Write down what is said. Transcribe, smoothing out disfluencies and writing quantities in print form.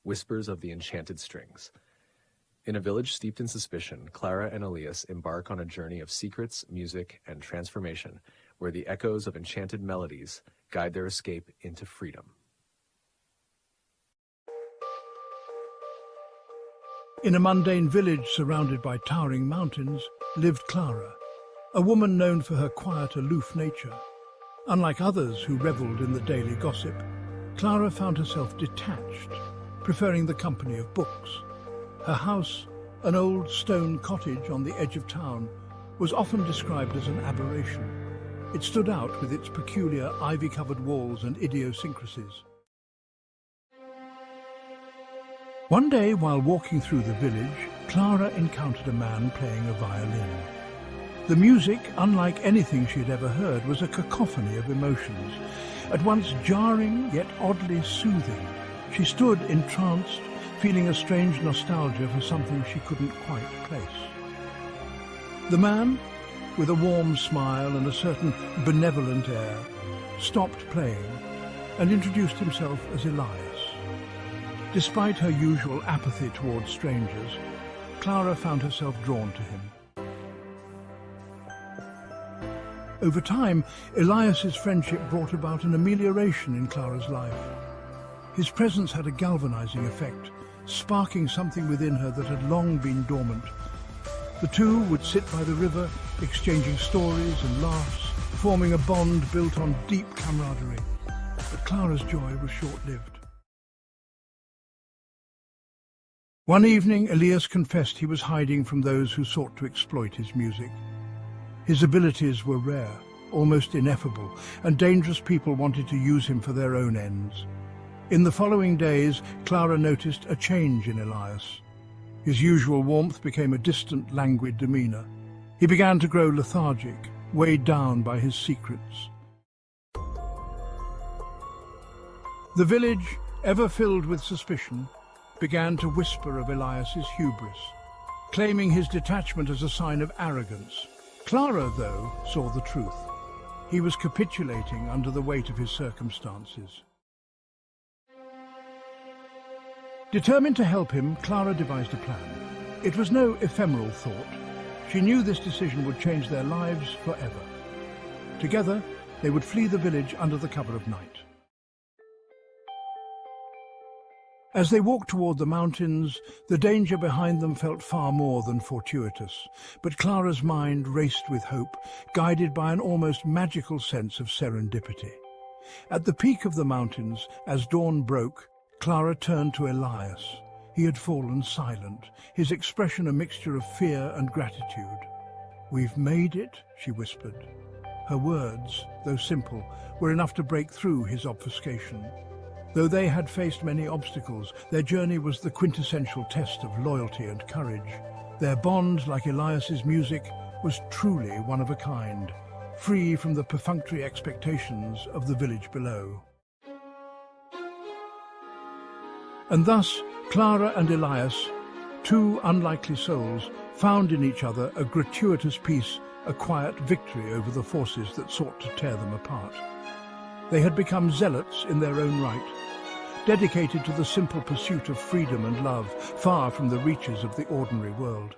Whispers of the Enchanted Strings. In a village steeped in suspicion, Clara and Elias embark on a journey of secrets, music, and transformation, where the echoes of enchanted melodies guide their escape into freedom. In a mundane village surrounded by towering mountains lived Clara, a woman known for her quiet, aloof nature. Unlike others who revelled in the daily gossip, Clara found herself detached, preferring the company of books. Her house, an old stone cottage on the edge of town, was often described as an aberration. It stood out with its peculiar ivy-covered walls and idiosyncrasies. One day, while walking through the village, Clara encountered a man playing a violin. The music, unlike anything she had ever heard, was a cacophony of emotions, at once jarring yet oddly soothing. She stood entranced, feeling a strange nostalgia for something she couldn't quite place. The man, with a warm smile and a certain benevolent air, stopped playing and introduced himself as Elias. Despite her usual apathy towards strangers, Clara found herself drawn to him. Over time, Elias's friendship brought about an amelioration in Clara's life. His presence had a galvanizing effect, sparking something within her that had long been dormant. The two would sit by the river, exchanging stories and laughs, forming a bond built on deep camaraderie. But Clara's joy was short-lived. One evening, Elias confessed he was hiding from those who sought to exploit his music. His abilities were rare, almost ineffable, and dangerous people wanted to use him for their own ends. In the following days, Clara noticed a change in Elias. His usual warmth became a distant, languid demeanor. He began to grow lethargic, weighed down by his secrets. The village, ever filled with suspicion, began to whisper of Elias's hubris, claiming his detachment as a sign of arrogance. Clara, though, saw the truth. He was capitulating under the weight of his circumstances. Determined to help him, Clara devised a plan. It was no ephemeral thought. She knew this decision would change their lives forever. Together, they would flee the village under the cover of night. As they walked toward the mountains, the danger behind them felt far more than fortuitous. But Clara's mind raced with hope, guided by an almost magical sense of serendipity. At the peak of the mountains, as dawn broke, Clara turned to Elias. He had fallen silent, his expression a mixture of fear and gratitude. "We've made it," she whispered. Her words, though simple, were enough to break through his obfuscation. Though they had faced many obstacles, their journey was the quintessential test of loyalty and courage. Their bond, like Elias's music, was truly one of a kind, free from the perfunctory expectations of the village below. And thus, Clara and Elias, two unlikely souls, found in each other a gratuitous peace, a quiet victory over the forces that sought to tear them apart. They had become zealots in their own right, dedicated to the simple pursuit of freedom and love, far from the reaches of the ordinary world.